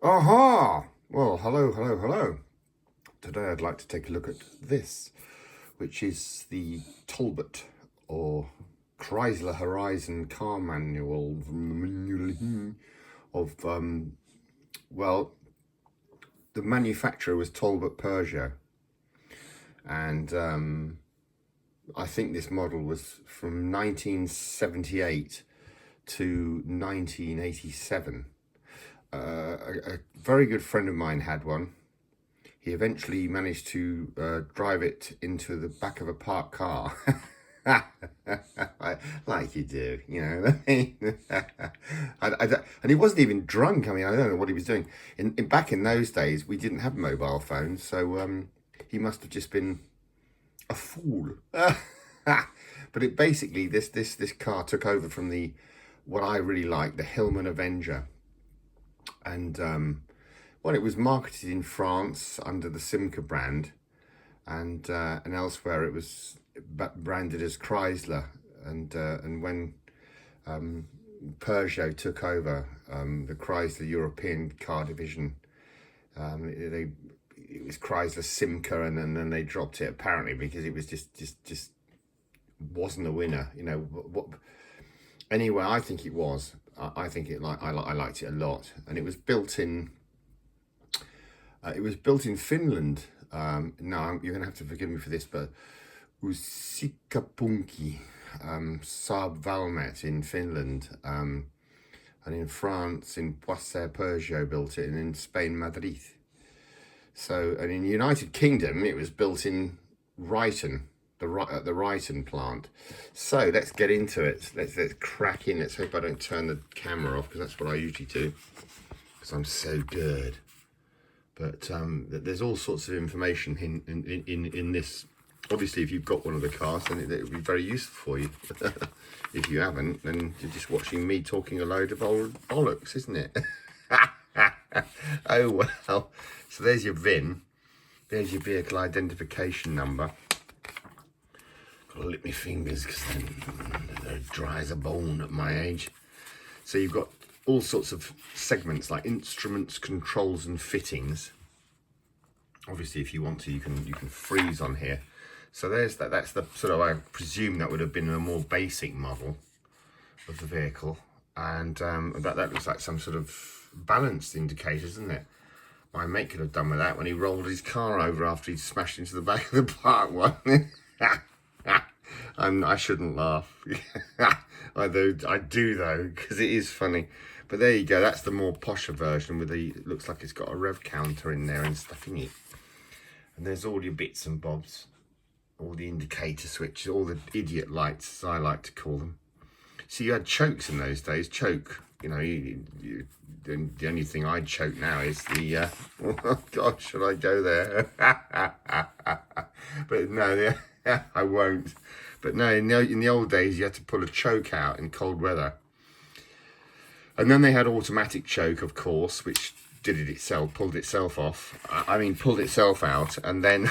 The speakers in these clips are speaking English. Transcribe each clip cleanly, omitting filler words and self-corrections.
Aha! Well, hello. Today I'd like to take a look at this, which is the Talbot or Chrysler Horizon car manual of, well, the manufacturer was Talbot Peugeot, and I think this model was from 1978 to 1987. A very good friend of mine had one. He eventually managed to drive it into the back of a parked car. Like you do, you know. And he wasn't even drunk. I mean, I don't know what he was doing. Back in those days, we didn't have mobile phones, so he must have just been a fool. But it basically this car took over from the what I really like, the Hillman Avenger. And well, it was marketed in France under the Simca brand, and elsewhere it was branded as Chrysler. And when Peugeot took over the Chrysler European car division, it was Chrysler Simca, and then they dropped it apparently because it was just wasn't a winner. You know what? Anyway, I think it was. I think I liked it a lot, and it was built in. It was built in Finland. Now you're gonna have to forgive me for this, but Uusikaupunki, Saab Valmet in Finland, and in France, in Poissy, Peugeot built it, and in Spain, Madrid. So, and in the United Kingdom, it was built in Ryton, the Ryton plant. So let's get into it. Let's crack in. Let's hope I don't turn the camera off, because that's what I usually do, because I'm so good. But there's all sorts of information in this. Obviously, if you've got one of the cars, then it would be very useful for you. If you haven't, then you're just watching me talking a load of old bollocks, isn't it? Oh well. So there's your VIN. There's your vehicle identification number. Gotta lick my fingers because they're dry as a bone at my age. So you've got all sorts of segments like instruments, controls, and fittings. Obviously, if you want to, you can freeze on here. So there's that. That's the sort of, I presume that would have been a more basic model of the vehicle, and that looks like some sort of balanced indicators, isn't it? My mate could have done with that when he rolled his car over after he'd smashed into the back of the park one. I shouldn't laugh. I do though, because it is funny. But there you go. That's the more posher version with the, looks like it's got a rev counter in there and stuff in it. And there's all your bits and bobs, all the indicator switches, all the idiot lights, as I like to call them. So you had chokes in those days. Choke, you know, the only thing I'd choke now is the, oh God, should I go there? But no, I won't. But no, in the old days, you had to pull a choke out in cold weather. And then they had automatic choke, of course, which did it itself, pulled itself off. I mean, pulled itself out. And then,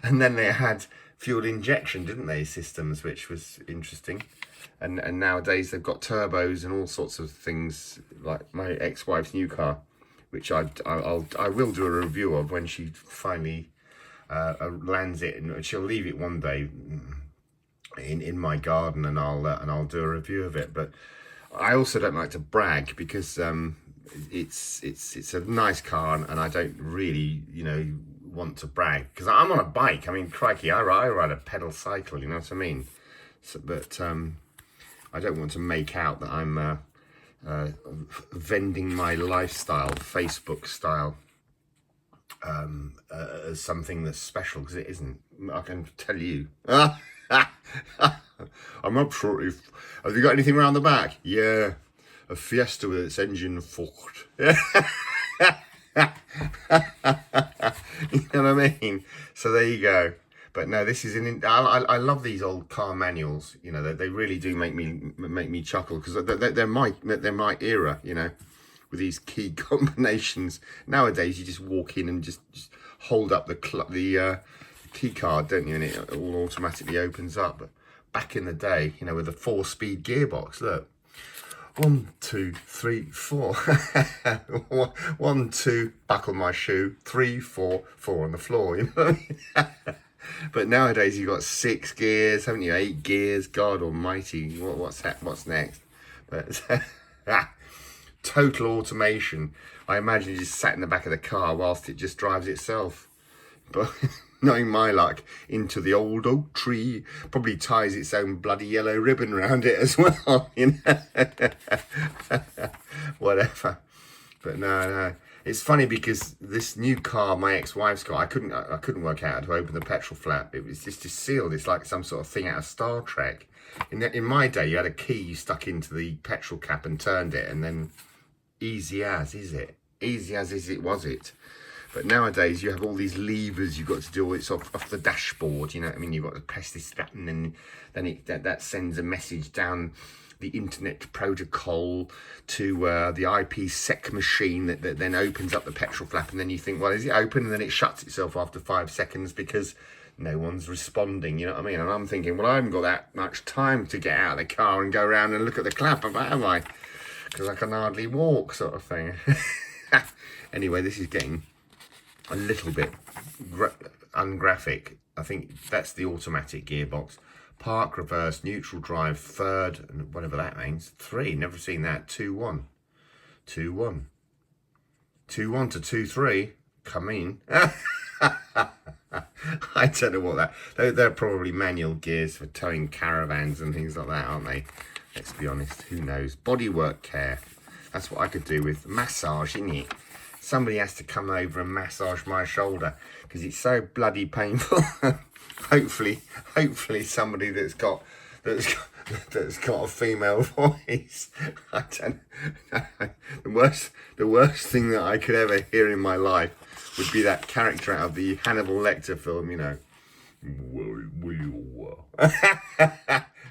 and then they had fuel injection, didn't they, systems, which was interesting. And nowadays they've got turbos and all sorts of things, like my ex-wife's new car, which I will do a review of when she finally lands it, and she'll leave it one day in my garden, and I'll do a review of it. But I also don't like to brag, because it's a nice car, and I don't really, you know, want to brag, because I'm on a bike. I mean, crikey, I ride a pedal cycle, you know what I mean? So, but I don't want to make out that I'm vending my lifestyle, Facebook style, as something that's special, because it isn't. I can tell you. I'm absolutely. Have you got anything around the back? Yeah, a Fiesta with its engine forked. You know what I mean? So there you go. But no, this is I love these old car manuals. You know, they really do make me chuckle, because they're my era. You know, with these key combinations. Nowadays, you just walk in and just hold up the key card, don't you, and it all automatically opens up. But back in the day, you know, with a 4-speed gearbox, look. 1, 2, 3, 4. 1, 2, buckle my shoe. 3, 4, 4 on the floor. You know what I mean? But nowadays you've got 6 gears, haven't you? 8 gears. God Almighty, what's that? What's next? But total automation. I imagine you just sat in the back of the car whilst it just drives itself. But knowing my luck, into the old oak tree, probably ties its own bloody yellow ribbon around it as well. You know, whatever. But no. It's funny because this new car, my ex-wife's car, I couldn't work out how to open the petrol flap. It was just sealed. It's like some sort of thing out of Star Trek. In my day, you had a key you stuck into the petrol cap and turned it, and then easy as is it, was it? But nowadays you have all these levers you've got to do. It's off the dashboard, you know what I mean? You've got to press this button, and then that sends a message down the internet protocol to the IPsec machine that then opens up the petrol flap, and then you think, well, is it open? And then it shuts itself after 5 seconds because no one's responding, you know what I mean? And I'm thinking, well, I haven't got that much time to get out of the car and go around and look at the clap, have I? Because I can hardly walk, sort of thing. Anyway, this is getting a little bit ungraphic. I think that's the automatic gearbox. Park, reverse, neutral drive, third, and whatever that means. 3, never seen that. 2-1. 2-1. 2-1 to 2-3. Come in. I don't know what that... They're probably manual gears for towing caravans and things like that, aren't they? Let's be honest. Who knows? Bodywork care. That's what I could do with massage, isn't it? Somebody has to come over and massage my shoulder because it's so bloody painful. hopefully somebody that's got a female voice. I don't know. The worst thing that I could ever hear in my life would be that character out of the Hannibal Lecter film, you know.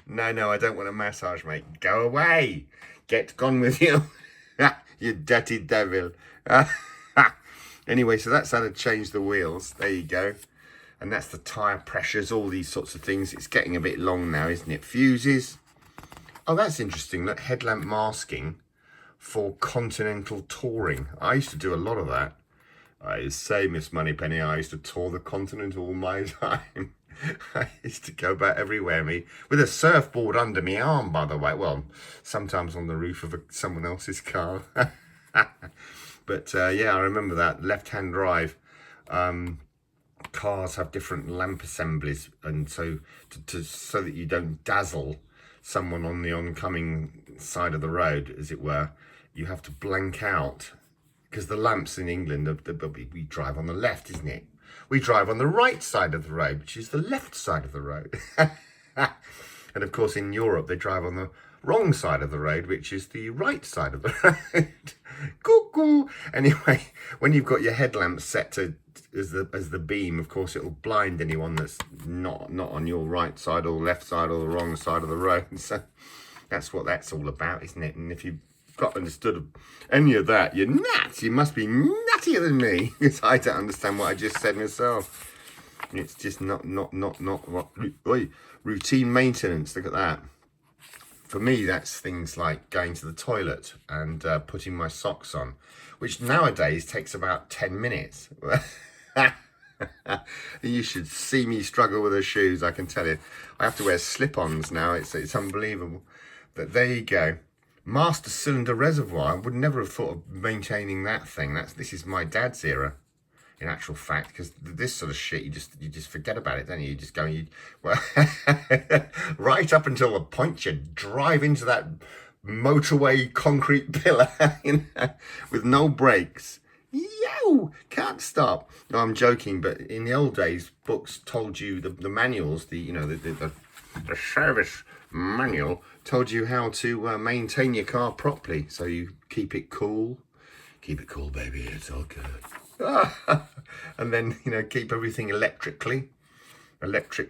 No, I don't want a massage, mate. Go away. Get gone with you. You dirty devil. Anyway, so that's how to change the wheels. There you go. And that's the tyre pressures, all these sorts of things. It's getting a bit long now, isn't it? Fuses. Oh, that's interesting. Look, headlamp masking for continental touring. I used to do a lot of that. I say, Miss Moneypenny, I used to tour the continent all my time. I used to go about everywhere, me, with a surfboard under my arm, by the way. Well, sometimes on the roof of someone else's car. But yeah, I remember that. Left-hand drive. Cars have different lamp assemblies, and so so that you don't dazzle someone on the oncoming side of the road, as it were, you have to blank out. Because the lamps in England, we drive on the left, isn't it? We drive on the right side of the road, which is the left side of the road. And of course, in Europe, they drive on the wrong side of the road, which is the right side of the road. Cuckoo! Anyway, when you've got your headlamp set to as the beam, of course, it'll blind anyone that's not on your right side or left side or the wrong side of the road. So that's what that's all about, isn't it? And if you've got understood any of that, you're nuts. You must be nuttier than me, because I don't understand what I just said myself. It's just not what routine maintenance. Look at that. For me, that's things like going to the toilet and putting my socks on, which nowadays takes about 10 minutes. You should see me struggle with the shoes, I can tell you. I have to wear slip-ons now. It's unbelievable. But there you go. Master cylinder reservoir. I would never have thought of maintaining that thing. This is my dad's era, in actual fact, because this sort of shit, you just forget about it, don't you? You just go, well, right up until the point you drive into that motorway concrete pillar, you know, with no brakes. Yo, can't stop. No, I'm joking, but in the old days, books told you the manuals, the service manual told you how to maintain your car properly. So you keep it cool, baby. It's all good. And then, keep everything electric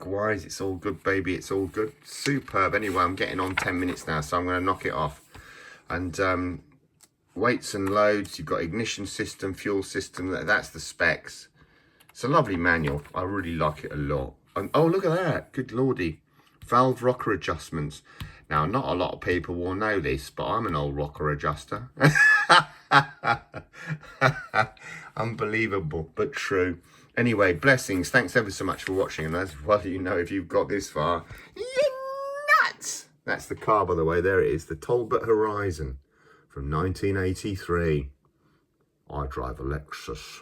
wise, it's all good, baby. It's all good. Superb. Anyway, I'm getting on 10 minutes now, so I'm going to knock it off. And weights and loads, you've got ignition system, fuel system. That's the specs. It's a lovely manual. I really like it a lot. And, oh, look at that. Good lordy. Valve rocker adjustments. Now, not a lot of people will know this, but I'm an old rocker adjuster. Unbelievable, but true. Anyway, blessings. Thanks ever so much for watching. And as well, you know, if you've got this far, you're nuts. That's the car, by the way. There it is, the Talbot Horizon from 1983. I drive a Lexus.